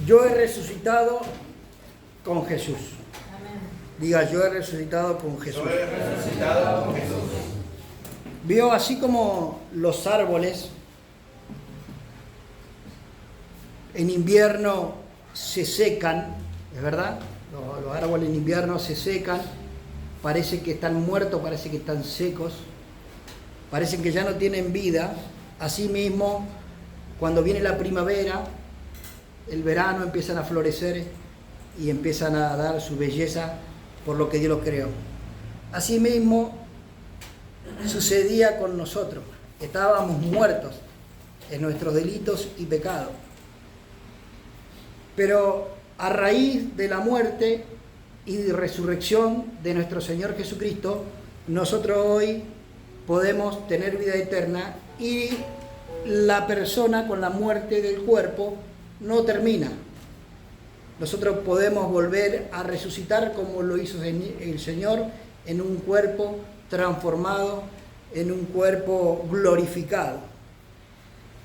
Yo he resucitado con Jesús. Amén. Diga, yo he resucitado con Jesús. Yo he resucitado con Jesús. Vio así como los árboles en invierno se secan, ¿es verdad? Los árboles en invierno se secan, parece que están muertos, parece que están secos, parecen que ya no tienen vida. Asimismo, cuando viene la primavera, el verano, empiezan a florecer y empiezan a dar su belleza por lo que Dios los creó. Asimismo, sucedía con nosotros. Estábamos muertos en nuestros delitos y pecados. Pero a raíz de la muerte y resurrección de nuestro Señor Jesucristo, nosotros hoy podemos tener vida eterna y la persona con la muerte del cuerpo no termina. Nosotros podemos volver a resucitar como lo hizo el Señor en un cuerpo transformado, en un cuerpo glorificado.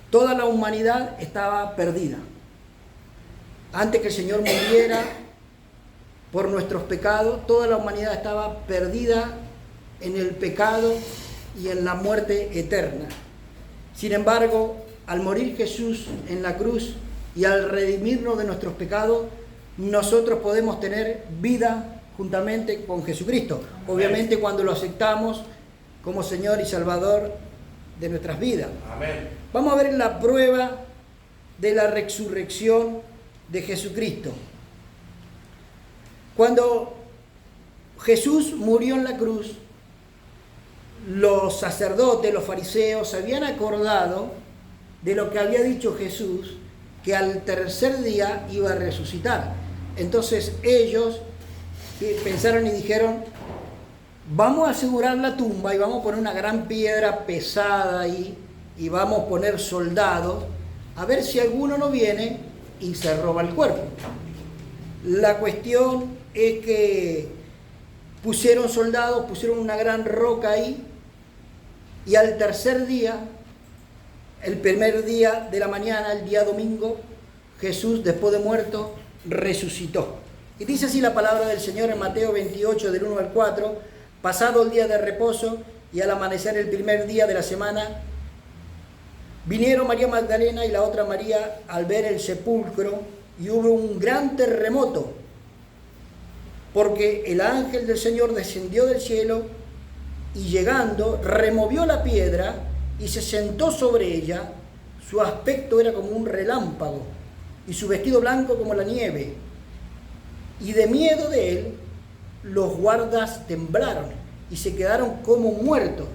Toda la humanidad estaba perdida. Antes que el Señor muriera por nuestros pecados, toda la humanidad estaba perdida en el pecado y en la muerte eterna. Sin embargo, al morir Jesús en la cruz y al redimirnos de nuestros pecados, nosotros podemos tener vida juntamente con Jesucristo. Obviamente cuando lo aceptamos como Señor y Salvador de nuestras vidas. Amén. Vamos a ver la prueba de la resurrección de Jesucristo. Cuando Jesús murió en la cruz, los sacerdotes, los fariseos, se habían acordado de lo que había dicho Jesús, que al tercer día iba a resucitar. Entonces ellos pensaron y dijeron, vamos a asegurar la tumba y vamos a poner una gran piedra pesada ahí y vamos a poner soldados a ver si alguno no viene y se roba el cuerpo. La cuestión es que pusieron soldados, pusieron una gran roca ahí y al tercer día, el primer día de la mañana, el día domingo, Jesús, después de muerto, resucitó. Y dice así la palabra del Señor en Mateo 28, del 1 al 4, pasado el día de reposo y al amanecer el primer día de la semana, vinieron María Magdalena y la otra María al ver el sepulcro y hubo un gran terremoto, porque el ángel del Señor descendió del cielo y llegando removió la piedra y se sentó sobre ella. Su aspecto era como un relámpago y su vestido blanco como la nieve. Y de miedo de él, los guardas temblaron y se quedaron como muertos.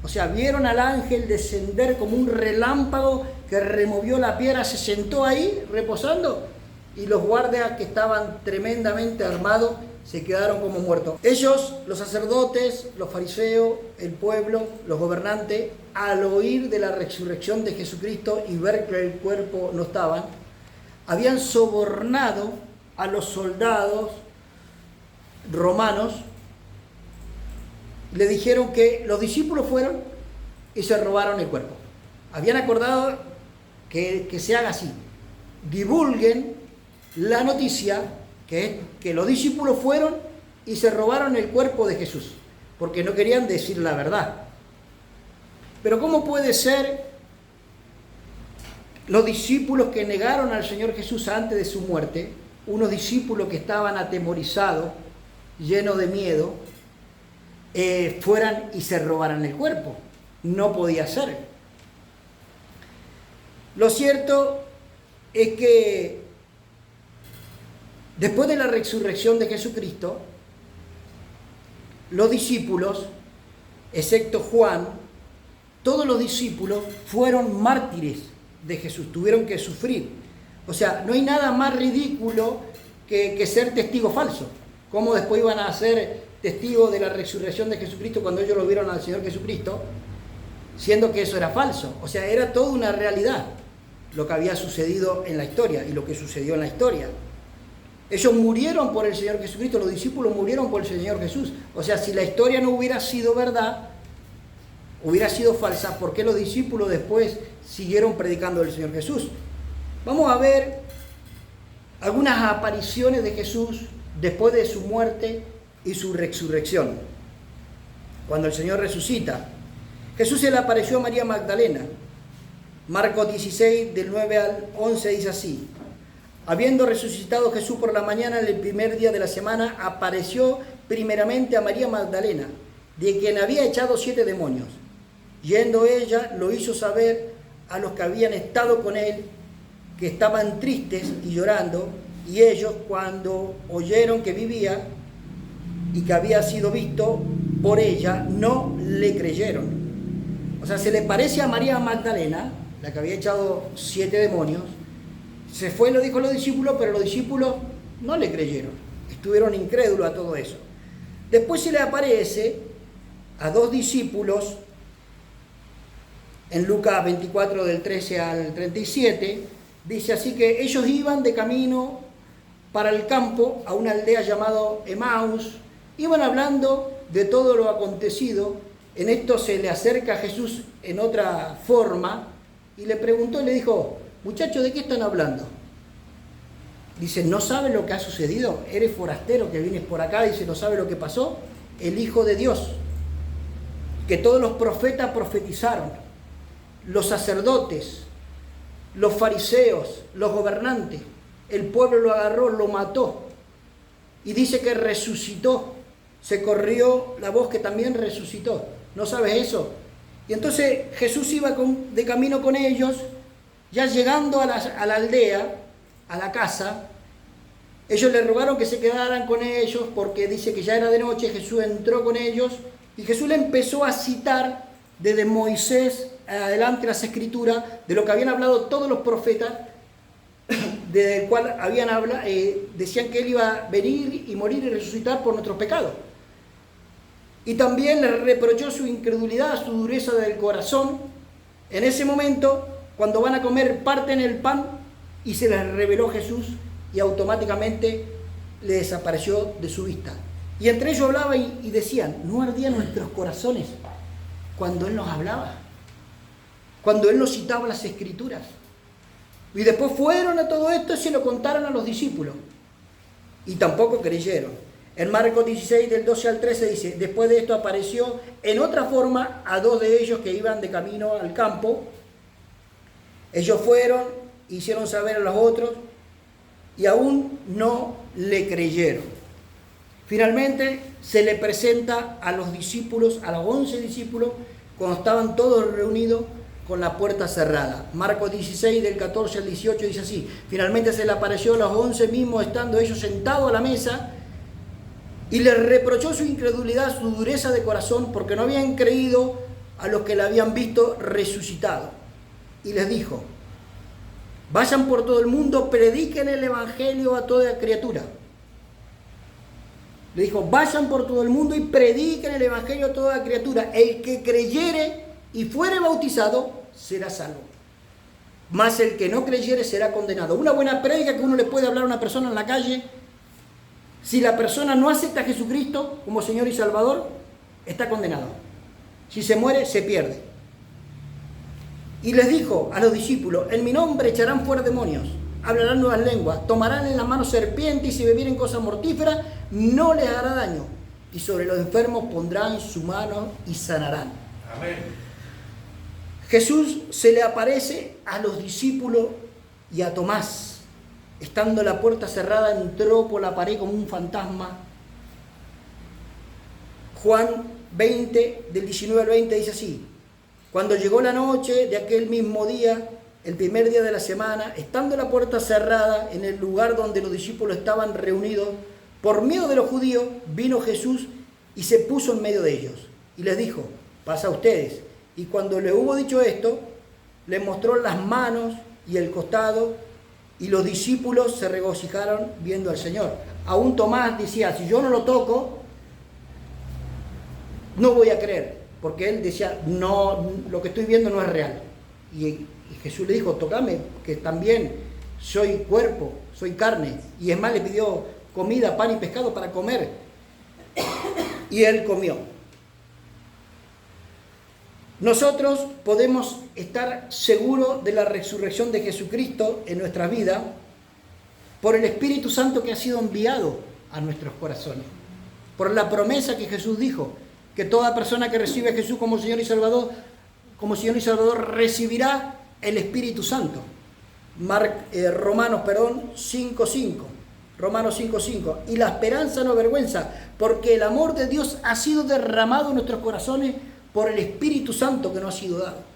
O sea, vieron al ángel descender como un relámpago que removió la piedra, se sentó ahí reposando y los guardias que estaban tremendamente armados se quedaron como muertos. Ellos, los sacerdotes, los fariseos, el pueblo, los gobernantes, al oír de la resurrección de Jesucristo y ver que el cuerpo no estaba, habían sobornado a los soldados romanos. Le dijeron que los discípulos fueron y se robaron el cuerpo. Habían acordado que se haga así. Divulguen la noticia que los discípulos fueron y se robaron el cuerpo de Jesús, porque no querían decir la verdad. Pero ¿cómo puede ser los discípulos que negaron al Señor Jesús antes de su muerte, unos discípulos que estaban atemorizados, llenos de miedo, fueran y se robaran el cuerpo? No podía ser. Lo cierto es que después de la resurrección de Jesucristo, los discípulos, excepto Juan, todos los discípulos fueron mártires de Jesús, tuvieron que sufrir. O sea, no hay nada más ridículo que ser testigo falso. ¿Cómo después iban a ser testigos de la resurrección de Jesucristo cuando ellos lo vieron al Señor Jesucristo, siendo que eso era falso? O sea, era toda una realidad lo que había sucedido en la historia y lo que sucedió en la historia. Ellos murieron por el Señor Jesucristo, los discípulos murieron por el Señor Jesús. O sea, si la historia no hubiera sido verdad, hubiera sido falsa, ¿por qué los discípulos después siguieron predicando el Señor Jesús? Vamos a ver algunas apariciones de Jesús después de su muerte y su resurrección. Cuando el Señor resucita, Jesús se le apareció a María Magdalena. Marcos 16, del 9 al 11 dice así: habiendo resucitado Jesús por la mañana, en el primer día de la semana, apareció primeramente a María Magdalena, de quien había echado 7 demonios. Yendo ella, lo hizo saber a los que habían estado con él, que estaban tristes y llorando, y ellos, cuando oyeron que vivía y que había sido visto por ella, no le creyeron. O sea, se le parece a María Magdalena, la que había echado 7 demonios. Se fue y lo dijo a los discípulos, pero los discípulos no le creyeron. Estuvieron incrédulos a todo eso. Después se le aparece a 2 discípulos en Lucas 24, del 13 al 37. Dice así que ellos iban de camino para el campo a una aldea llamada Emaús. Iban hablando de todo lo acontecido. En esto se le acerca a Jesús en otra forma y le preguntó y le dijo: muchachos, ¿de qué están hablando? Dice: ¿no sabes lo que ha sucedido? Eres forastero que vienes por acá. Dice: ¿no sabes lo que pasó? El Hijo de Dios, que todos los profetas profetizaron, los sacerdotes, los fariseos, los gobernantes, el pueblo lo agarró, lo mató, y dice que resucitó. Se corrió la voz que también resucitó. ¿No sabes eso? Y entonces Jesús iba de camino con ellos. Ya llegando a la aldea, a la casa, ellos le rogaron que se quedaran con ellos porque dice que ya era de noche. Jesús entró con ellos y Jesús le empezó a citar desde Moisés adelante las escrituras, de lo que habían hablado todos los profetas, del cual habían hablado, decían que Él iba a venir y morir y resucitar por nuestros pecados. Y también les reprochó su incredulidad, su dureza del corazón. En ese momento, cuando van a comer, parten el pan y se les reveló Jesús y automáticamente le desapareció de su vista. Y entre ellos hablaba y decían: ¿no ardían nuestros corazones cuando Él nos hablaba? Cuando Él nos citaba las Escrituras. Y después fueron a todo esto y se lo contaron a los discípulos. Y tampoco creyeron. En Marcos 16, del 12 al 13 dice: después de esto apareció en otra forma a 2 de ellos que iban de camino al campo. Ellos fueron, hicieron saber a los otros y aún no le creyeron. Finalmente se le presenta a los discípulos, a los 11 discípulos, cuando estaban todos reunidos con la puerta cerrada. Marcos 16, del 14 al 18 dice así: finalmente se le apareció a los 11 mismos, estando ellos sentados a la mesa, y les reprochó su incredulidad, su dureza de corazón, porque no habían creído a los que le habían visto resucitado. Y les dijo: vayan por todo el mundo, prediquen el evangelio a toda criatura. Le dijo: vayan por todo el mundo y prediquen el evangelio a toda criatura. El que creyere y fuere bautizado será salvo, mas el que no creyere será condenado. Una buena prédica que uno le puede hablar a una persona en la calle, si la persona no acepta a Jesucristo como Señor y Salvador, está condenado. Si se muere, se pierde. Y les dijo a los discípulos: en mi nombre echarán fuera demonios, hablarán nuevas lenguas, tomarán en las manos serpientes, y si bebieren cosas mortíferas no les hará daño, y sobre los enfermos pondrán su mano y sanarán. Amén. Jesús se le aparece a los discípulos y a Tomás. Estando la puerta cerrada, entró por la pared como un fantasma. Juan 20, del 19 al 20 dice así: cuando llegó la noche de aquel mismo día, el primer día de la semana, estando la puerta cerrada en el lugar donde los discípulos estaban reunidos, por miedo de los judíos, vino Jesús y se puso en medio de ellos. Y les dijo: pasa a ustedes. Y cuando le hubo dicho esto, les mostró las manos y el costado, y los discípulos se regocijaron viendo al Señor. Aún Tomás decía: si yo no lo toco, no voy a creer. Porque él decía: no, lo que estoy viendo no es real. Y Jesús le dijo: tócame, que también soy cuerpo, soy carne. Y es más, le pidió comida, pan y pescado para comer. Y él comió. Nosotros podemos estar seguros de la resurrección de Jesucristo en nuestra vida por el Espíritu Santo que ha sido enviado a nuestros corazones, por la promesa que Jesús dijo, que toda persona que recibe a Jesús como Señor y Salvador recibirá el Espíritu Santo. Romanos 5:5. Romanos 5:5. Y la esperanza no avergüenza, porque el amor de Dios ha sido derramado en nuestros corazones por el Espíritu Santo que nos ha sido dado.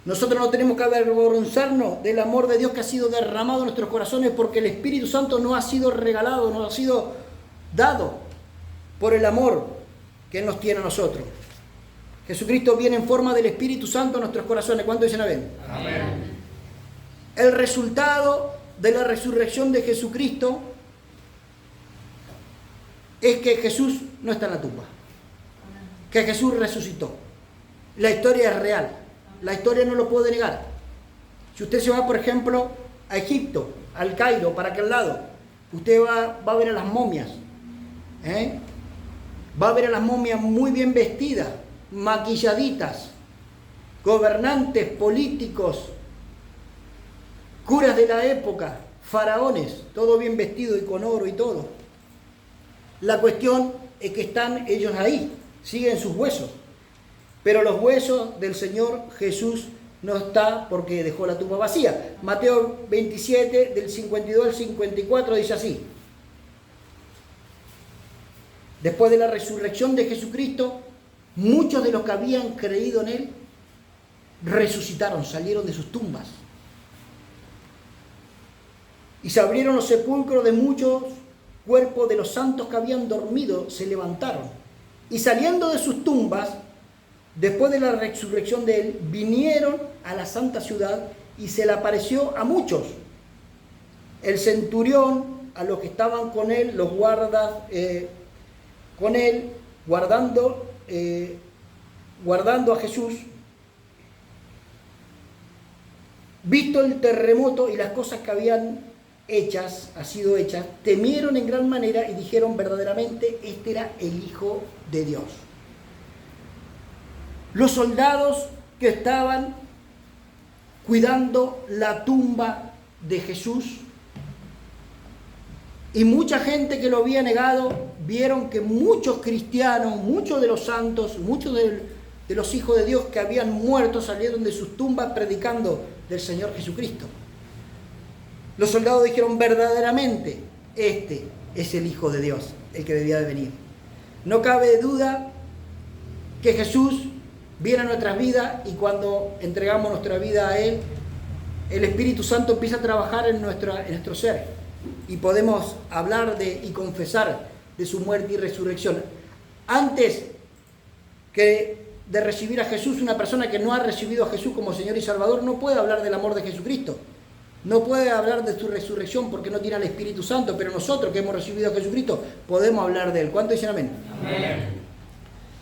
Nosotros no tenemos que avergonzarnos del amor de Dios que ha sido derramado en nuestros corazones, porque el Espíritu Santo nos ha sido regalado, nos ha sido dado por el amor que Él nos tiene a nosotros. Jesucristo viene en forma del Espíritu Santo a nuestros corazones. ¿Cuántos dicen amén? Amén. El resultado de la resurrección de Jesucristo es que Jesús no está en la tumba, que Jesús resucitó. La historia es real, la historia no lo puede negar. Si usted se va, por ejemplo, a Egipto, al Cairo, para aquel lado, usted va a ver a las momias, va a ver a las momias muy bien vestidas, maquilladitas, gobernantes, políticos, curas de la época, faraones, todo bien vestido y con oro y todo. La cuestión es que están ellos ahí, siguen sus huesos. Pero los huesos del Señor Jesús no está porque dejó la tumba vacía. Mateo 27, del 52 al 54, dice así. Después de la resurrección de Jesucristo, muchos de los que habían creído en Él resucitaron, salieron de sus tumbas. Y se abrieron los sepulcros de muchos cuerpos de los santos que habían dormido, se levantaron. Y saliendo de sus tumbas, después de la resurrección de Él, vinieron a la santa ciudad y se le apareció a muchos. El centurión, a los que estaban con Él, los guardas, con Él, guardando a Jesús, visto el terremoto y las cosas que habían sido hechas, temieron en gran manera y dijeron verdaderamente, este era el Hijo de Dios. Los soldados que estaban cuidando la tumba de Jesús y mucha gente que lo había negado, vieron que muchos cristianos, muchos de los santos, muchos de los hijos de Dios que habían muerto salieron de sus tumbas predicando del Señor Jesucristo. Los soldados dijeron verdaderamente, este es el Hijo de Dios, el que debía de venir. No cabe duda que Jesús viene a nuestras vidas y cuando entregamos nuestra vida a Él, el Espíritu Santo empieza a trabajar en nuestro ser y podemos hablar y confesar de su muerte y resurrección. Antes que de recibir a Jesús, una persona que no ha recibido a Jesús como Señor y Salvador no puede hablar del amor de Jesucristo. No puede hablar de su resurrección porque no tiene al Espíritu Santo, pero nosotros que hemos recibido a Jesucristo podemos hablar de Él. ¿Cuánto dicen amén? Amén.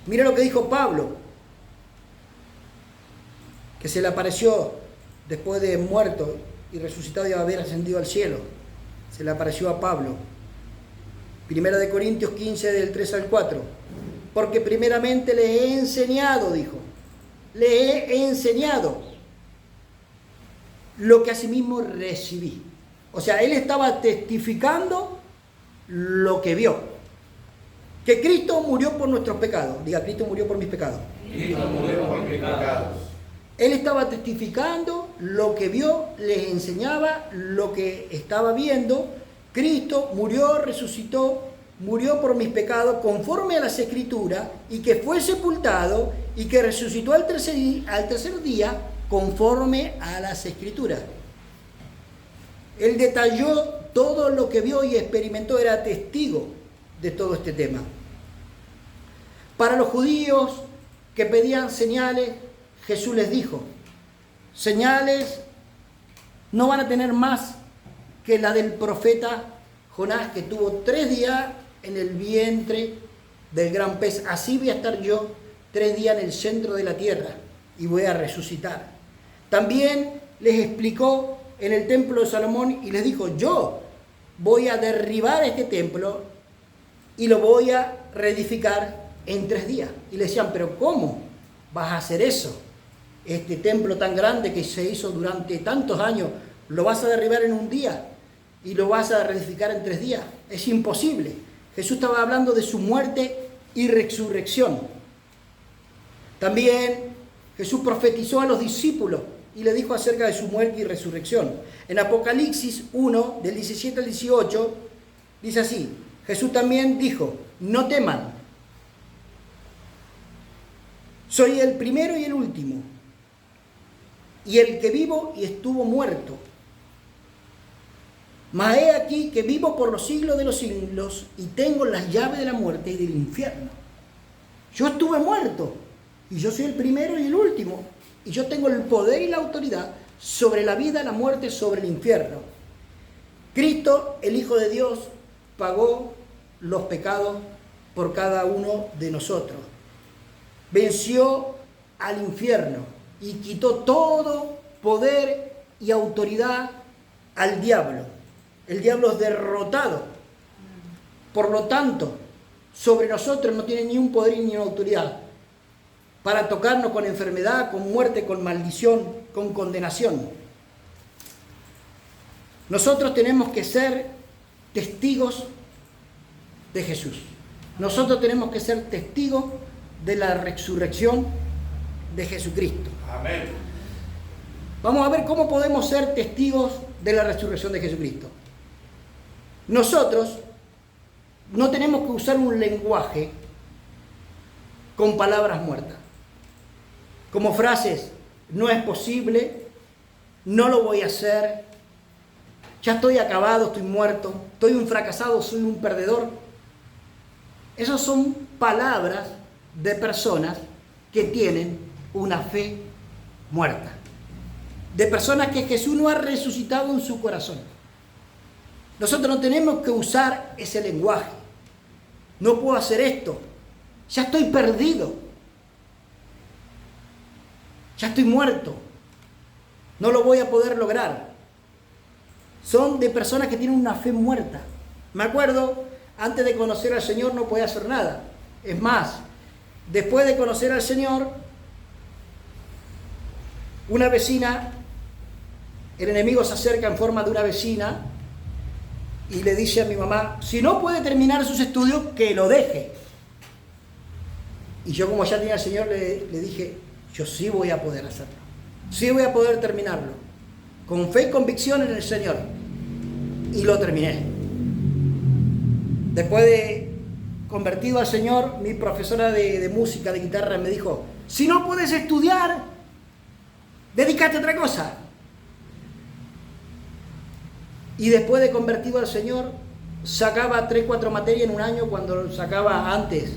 Mira lo que dijo Pablo, que se le apareció después de muerto y resucitado y haber ascendido al cielo. Se le apareció a Pablo. Primera de Corintios 15, del 3 al 4. Porque primeramente le he enseñado, dijo. Le he enseñado lo que asimismo recibí. O sea, él estaba testificando lo que vio. Que Cristo murió por nuestros pecados. Diga, Cristo murió por mis pecados. Cristo murió por mis pecados. Él estaba testificando lo que vio, les enseñaba lo que estaba viendo. Cristo murió, resucitó, murió por mis pecados conforme a las Escrituras, y que fue sepultado y que resucitó al tercer día conforme a las Escrituras. Él detalló todo lo que vio y experimentó, era testigo de todo este tema. Para los judíos que pedían señales, Jesús les dijo, señales no van a tener más que la del profeta Jonás, que tuvo 3 días en el vientre del gran pez. Así voy a estar yo 3 días en el centro de la tierra y voy a resucitar. También les explicó en el templo de Salomón y les dijo, yo voy a derribar este templo y lo voy a reedificar en 3 días. Y le decían, pero ¿cómo vas a hacer eso? Este templo tan grande que se hizo durante tantos años, ¿lo vas a derribar en un día? y lo vas a reedificar en 3 días. Es imposible. Jesús estaba hablando de su muerte y resurrección. También Jesús profetizó a los discípulos y le dijo acerca de su muerte y resurrección. En Apocalipsis 1, del 17 al 18, dice así: Jesús también dijo, no teman, soy el primero y el último, y el que vivo y estuvo muerto. Mas he aquí que vivo por los siglos de los siglos y tengo las llaves de la muerte y del infierno. Yo estuve muerto y yo soy el primero y el último, y yo tengo el poder y la autoridad sobre la vida, la muerte, sobre el infierno. Cristo, el Hijo de Dios, pagó los pecados por cada uno de nosotros. Venció al infierno y quitó todo poder y autoridad al diablo. El diablo es derrotado. Por lo tanto, sobre nosotros no tiene ni un poder ni una autoridad para tocarnos con enfermedad, con muerte, con maldición, con condenación. Nosotros tenemos que ser testigos de Jesús. Nosotros tenemos que ser testigos de la resurrección de Jesucristo. Amén. Vamos a ver cómo podemos ser testigos de la resurrección de Jesucristo. Nosotros no tenemos que usar un lenguaje con palabras muertas, como frases: no es posible, no lo voy a hacer, ya estoy acabado, estoy muerto, estoy un fracasado, soy un perdedor. Esas son palabras de personas que tienen una fe muerta, de personas que Jesús no ha resucitado en su corazón. Nosotros no tenemos que usar ese lenguaje. No puedo hacer esto, ya estoy perdido, ya estoy muerto, no lo voy a poder lograr. Son de personas que tienen una fe muerta. Me acuerdo, antes de conocer al Señor no podía hacer nada. Es más, después de conocer al Señor, una vecina, el enemigo se acerca en forma de una vecina y le dice a mi mamá: si no puede terminar sus estudios, que lo deje. Y yo, como ya tenía al Señor, le dije: yo sí voy a poder hacerlo, sí voy a poder terminarlo, con fe y convicción en el Señor. Y lo terminé. Después de convertido al Señor, mi profesora de música, de guitarra, me dijo: si no puedes estudiar, dedícate a otra cosa. Y después de convertido al Señor, sacaba 3 o 4 materias en un año, cuando sacaba antes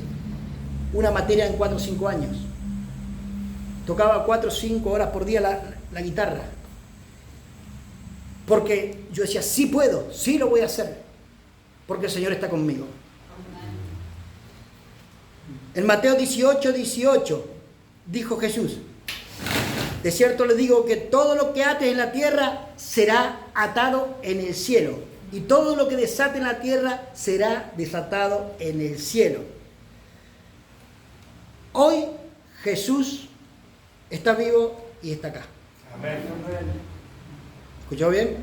una materia en 4 o 5 años. Tocaba 4 o 5 horas por día la guitarra. Porque yo decía: sí puedo, sí lo voy a hacer, porque el Señor está conmigo. En Mateo 18, 18, dijo Jesús: de cierto les digo que todo lo que ates en la tierra será atado en el cielo, y todo lo que desate en la tierra será desatado en el cielo. Hoy Jesús está vivo y está acá. Amén. ¿Escuchó bien?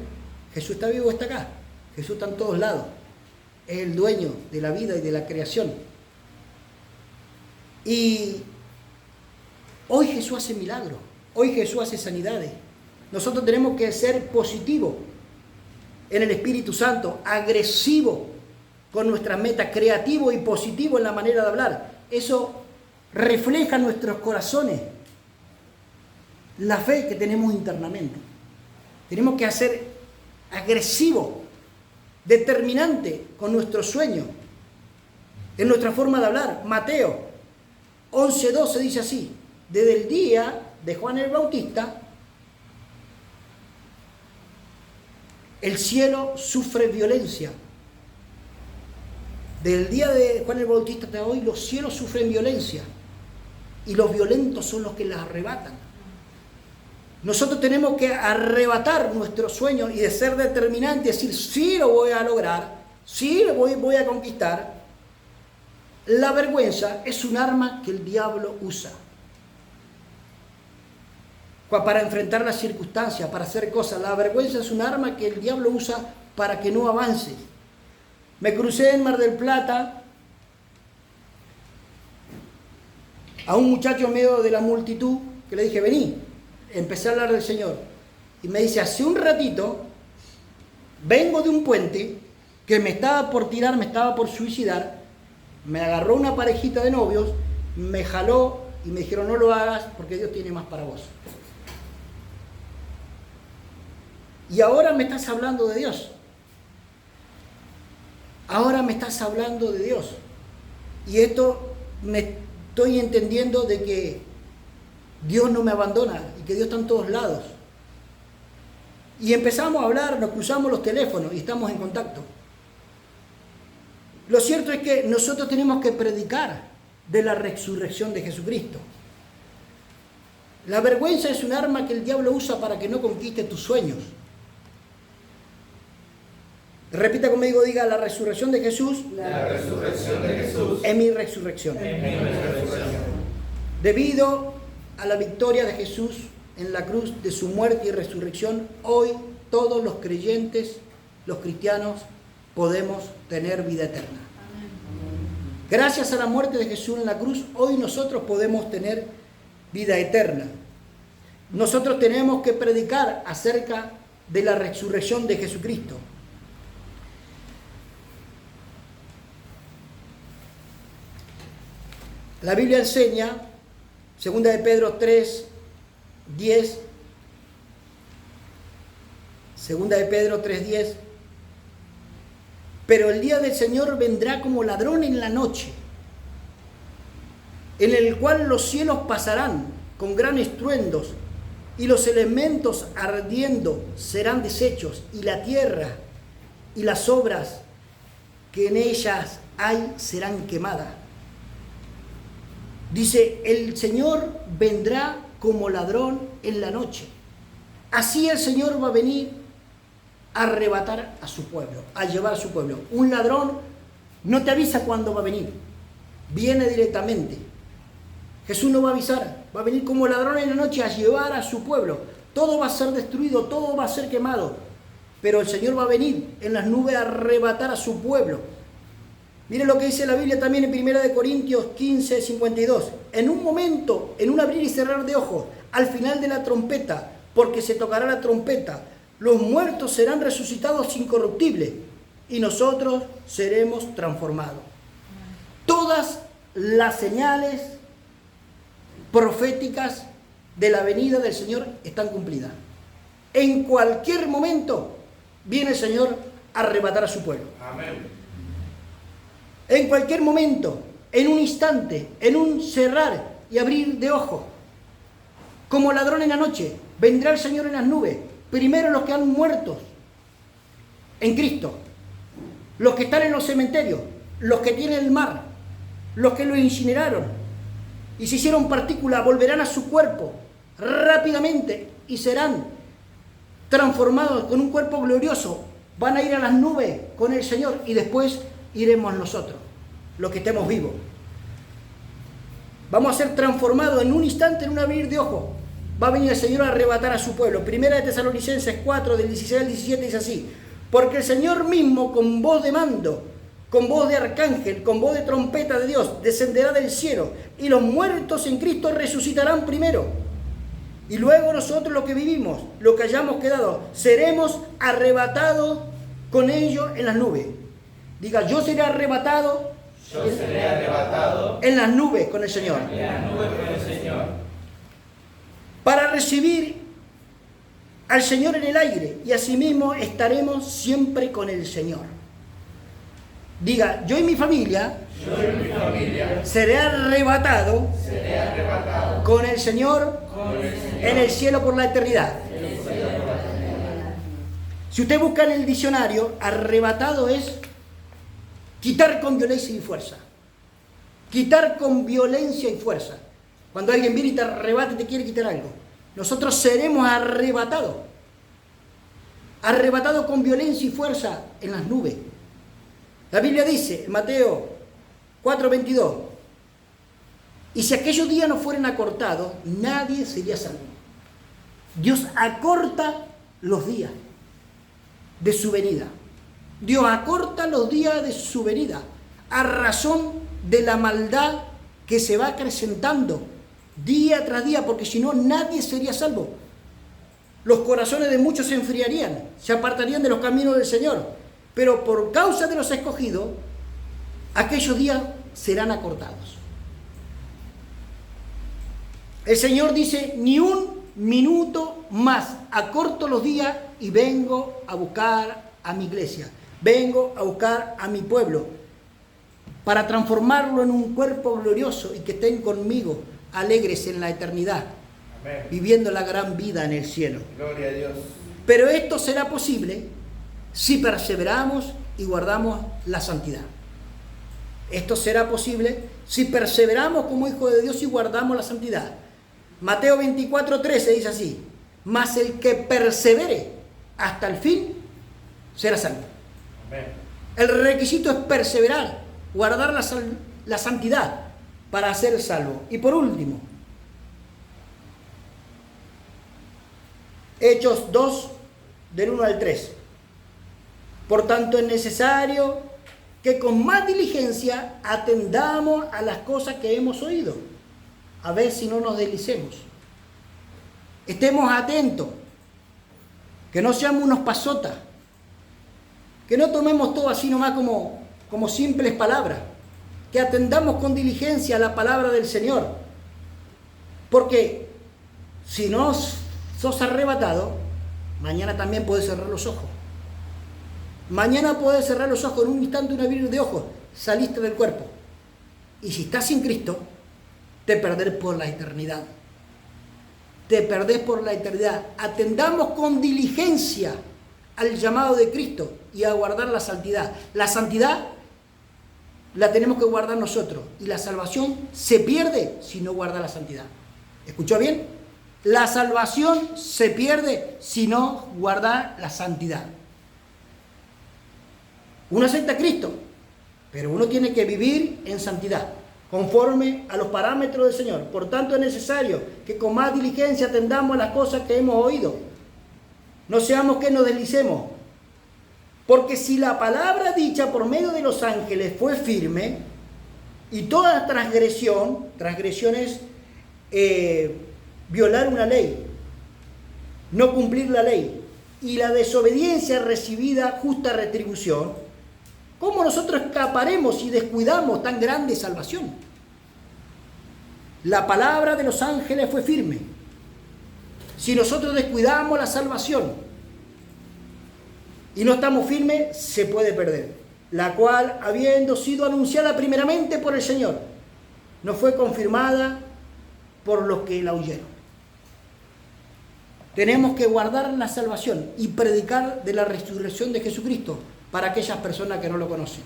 Jesús está vivo y está acá. Jesús está en todos lados. Es el dueño de la vida y de la creación. Y hoy Jesús hace milagros. Hoy Jesús hace sanidades. Nosotros tenemos que ser positivos en el Espíritu Santo, agresivos con nuestras metas, creativos y positivos en la manera de hablar. Eso refleja en nuestros corazones la fe que tenemos internamente. Tenemos que ser agresivos, determinantes con nuestros sueños, en nuestra forma de hablar. Mateo 11:12 dice así: desde el día de Juan el Bautista, el cielo sufre violencia. Del día de Juan el Bautista hasta hoy, los cielos sufren violencia, y los violentos son los que las arrebatan. Nosotros tenemos que arrebatar nuestros sueños y de ser determinantes, decir: sí lo voy a lograr, sí lo voy a conquistar. La vergüenza es un arma que el diablo usa para enfrentar las circunstancias, para hacer cosas. La vergüenza es un arma que el diablo usa para que no avances. Me crucé en Mar del Plata a un muchacho en medio de la multitud que le dije, vení, empecé a hablar del Señor. Y me dice, hace un ratito vengo de un puente que me estaba por tirar, me estaba por suicidar, me agarró una parejita de novios, me jaló y me dijeron, no lo hagas porque Dios tiene más para vos. Y ahora me estás hablando de Dios. Ahora me estás hablando de Dios. Y esto me estoy entendiendo de que Dios no me abandona y que Dios está en todos lados. Y empezamos a hablar, nos cruzamos los teléfonos y estamos en contacto. Lo cierto es que nosotros tenemos que predicar de la resurrección de Jesucristo. La vergüenza es un arma que el diablo usa para que no conquiste tus sueños. Repita conmigo, diga, la resurrección de Jesús. La resurrección de Jesús Es mi resurrección. es mi resurrección. Debido a la victoria de Jesús en la cruz, de su muerte y resurrección, hoy todos los creyentes, los cristianos, podemos tener vida eterna. Gracias a la muerte de Jesús en la cruz, hoy nosotros podemos tener vida eterna. Nosotros tenemos que predicar acerca de la resurrección de Jesucristo. La Biblia enseña, 2 de Pedro 3, 10, 2 de Pedro 3, 10, pero el día del Señor vendrá como ladrón en la noche, en el cual los cielos pasarán con gran estruendos y los elementos ardiendo serán deshechos y la tierra y las obras que en ellas hay serán quemadas. Dice, el Señor vendrá como ladrón en la noche. Así el Señor va a venir a arrebatar a su pueblo, a llevar a su pueblo. Un ladrón no te avisa cuándo va a venir, viene directamente. Jesús no va a avisar, va a venir como ladrón en la noche a llevar a su pueblo. Todo va a ser destruido, todo va a ser quemado, pero el Señor va a venir en las nubes a arrebatar a su pueblo. Miren lo que dice la Biblia también en 1 Corintios 15, 52. En un momento, en un abrir y cerrar de ojos, al final de la trompeta, porque se tocará la trompeta, los muertos serán resucitados incorruptibles y nosotros seremos transformados. Todas las señales proféticas de la venida del Señor están cumplidas. En cualquier momento viene el Señor a arrebatar a su pueblo. Amén. En cualquier momento, en un instante, en un cerrar y abrir de ojos, como ladrón en la noche, vendrá el Señor en las nubes. Primero los que han muerto en Cristo, los que están en los cementerios, los que tienen el mar, los que lo incineraron y se hicieron partículas, volverán a su cuerpo rápidamente y serán transformados con un cuerpo glorioso. Van a ir a las nubes con el Señor y después iremos nosotros, los que estemos vivos. Vamos a ser transformados en un instante, en un abrir de ojos. Va a venir el Señor a arrebatar a su pueblo. Primera de Tesalonicenses 4, del 16 al 17 dice así: porque el Señor mismo, con voz de mando, con voz de arcángel, con voz de trompeta de Dios, descenderá del cielo, y los muertos en Cristo resucitarán primero. Y luego nosotros, los que vivimos, los que hayamos quedado, seremos arrebatados con ellos en las nubes. Diga, yo seré arrebatado, en las nubes con el Señor. Para recibir al Señor en el aire, y asimismo estaremos siempre con el Señor. Diga, yo y mi familia, seré arrebatado con el Señor en el cielo por la eternidad. Si usted busca en el diccionario, arrebatado es quitar con violencia y fuerza. Quitar con violencia y fuerza. Cuando alguien viene y te arrebata y te quiere quitar algo. Nosotros seremos arrebatados. Arrebatados con violencia y fuerza en las nubes. La Biblia dice, en Mateo 4:22, y si aquellos días no fueran acortados, nadie sería salvo. Dios acorta los días de su venida. Dios acorta los días de su venida a razón de la maldad que se va acrecentando día tras día, porque si no nadie sería salvo. Los corazones de muchos se enfriarían, se apartarían de los caminos del Señor, pero por causa de los escogidos, aquellos días serán acortados. El Señor dice, ni un minuto más, acorto los días y vengo a buscar a mi iglesia, vengo a buscar a mi pueblo, para transformarlo en un cuerpo glorioso y que estén conmigo, alegres en la eternidad, amén, viviendo la gran vida en el cielo. Gloria a Dios. Pero esto será posible si perseveramos y guardamos la santidad. Esto será posible si perseveramos como hijos de Dios y guardamos la santidad. Mateo 24:13 dice así, mas el que persevere hasta el fin será salvo. Amén. El requisito es perseverar, guardar la santidad para ser salvo. Y por último, Hechos 2, del 1 al 3. Por tanto, es necesario que con más diligencia atendamos a las cosas que hemos oído, a ver si no nos deslicemos. Estemos atentos, que no seamos unos pasotas, que no tomemos todo así nomás como simples palabras, que atendamos con diligencia a la palabra del Señor, porque si no sos arrebatado, mañana también puedes cerrar los ojos. Mañana puedes cerrar los ojos en un instante, un abrir de ojos, saliste del cuerpo. Y si estás sin Cristo, te perdés por la eternidad. Te perdés por la eternidad. Atendamos con diligencia al llamado de Cristo y a guardar la santidad. La santidad la tenemos que guardar nosotros. Y la salvación se pierde si no guarda la santidad. ¿Escuchó bien? La salvación se pierde si no guarda la santidad. Uno acepta a Cristo, pero uno tiene que vivir en santidad, conforme a los parámetros del Señor. Por tanto, es necesario que con más diligencia atendamos a las cosas que hemos oído. No seamos que nos deslicemos. Porque si la palabra dicha por medio de los ángeles fue firme, y toda transgresión es violar una ley, no cumplir la ley, y la desobediencia recibida justa retribución, ¿cómo nosotros escaparemos si descuidamos tan grande salvación? La palabra de los ángeles fue firme. Si nosotros descuidamos la salvación y no estamos firmes, se puede perder. La cual, habiendo sido anunciada primeramente por el Señor, no fue confirmada por los que la oyeron. Tenemos que guardar la salvación y predicar de la resurrección de Jesucristo para aquellas personas que no lo conocen.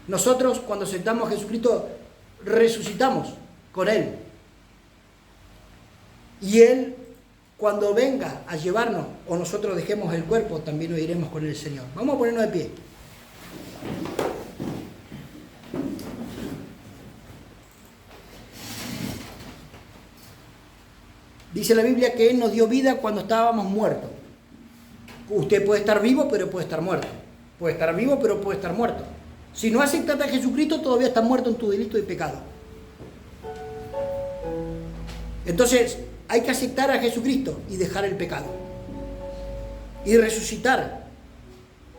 Nosotros, cuando aceptamos a Jesucristo, resucitamos con Él. Y Él, cuando venga a llevarnos, o nosotros dejemos el cuerpo, también nos iremos con el Señor. Vamos a ponernos de pie. Dice la Biblia que Él nos dio vida cuando estábamos muertos. Usted puede estar vivo, pero puede estar muerto. Puede estar vivo, pero puede estar muerto. Si no aceptas a Jesucristo, todavía estás muerto en tu delito y pecado. Entonces, hay que aceptar a Jesucristo y dejar el pecado. Y resucitar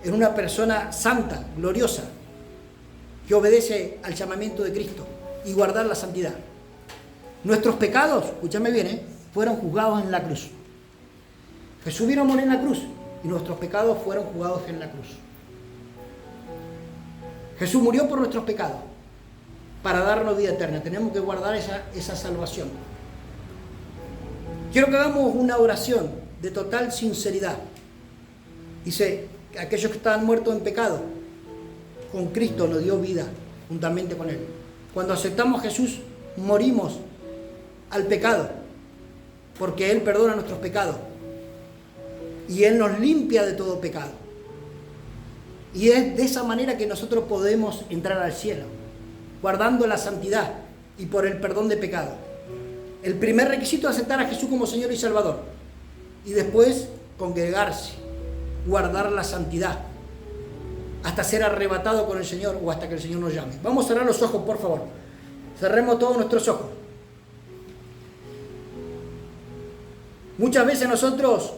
en una persona santa, gloriosa, que obedece al llamamiento de Cristo y guardar la santidad. Nuestros pecados, escúchame bien, fueron juzgados en la cruz. Jesús vino a morir en la cruz y nuestros pecados fueron juzgados en la cruz. Jesús murió por nuestros pecados para darnos vida eterna. Tenemos que guardar esa salvación. Quiero que hagamos una oración de total sinceridad. Dice, aquellos que estaban muertos en pecado, con Cristo nos dio vida juntamente con Él. Cuando aceptamos a Jesús, morimos al pecado, porque Él perdona nuestros pecados y Él nos limpia de todo pecado. Y es de esa manera que nosotros podemos entrar al cielo, guardando la santidad y por el perdón de pecado. El primer requisito es aceptar a Jesús como Señor y Salvador, y después congregarse, guardar la santidad hasta ser arrebatado con el Señor o hasta que el Señor nos llame. Vamos a cerrar los ojos, por favor. Cerremos todos nuestros ojos. Muchas veces nosotros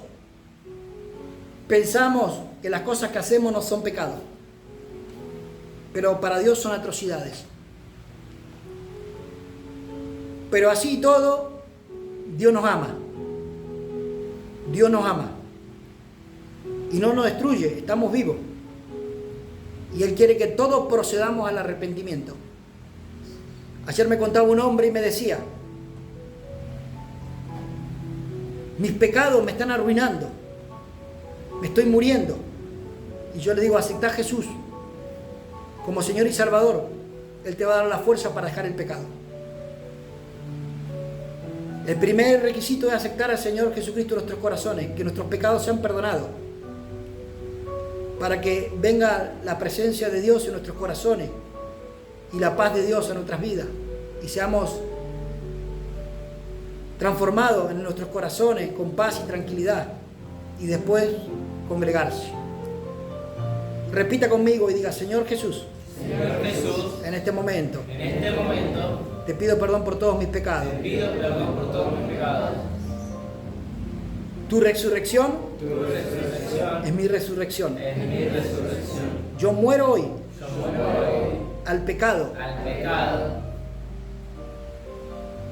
pensamos que las cosas que hacemos no son pecados, pero para Dios son atrocidades. Pero así y todo, Dios nos ama. Dios nos ama. Y no nos destruye, estamos vivos. Y Él quiere que todos procedamos al arrepentimiento. Ayer me contaba un hombre y me decía, mis pecados me están arruinando, me estoy muriendo. Y yo le digo, aceptá a Jesús como Señor y Salvador. Él te va a dar la fuerza para dejar el pecado. El primer requisito es aceptar al Señor Jesucristo en nuestros corazones, que nuestros pecados sean perdonados, para que venga la presencia de Dios en nuestros corazones y la paz de Dios en nuestras vidas y seamos transformados en nuestros corazones con paz y tranquilidad y después congregarse. Repita conmigo y diga, Señor Jesús, en este momento, te pido perdón por todos mis pecados. Tu resurrección es mi resurrección. Yo muero hoy al pecado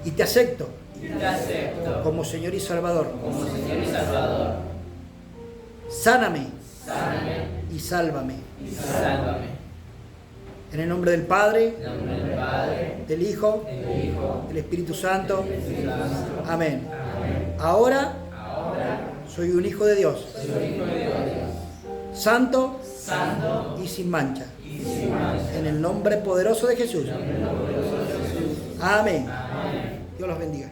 y te acepto como Señor y Salvador. Sáname y sálvame. En el nombre del Padre, del Hijo, del Espíritu Santo. Amén. Ahora soy un hijo de Dios. Santo y sin mancha. En el nombre poderoso de Jesús. Amén. Dios los bendiga.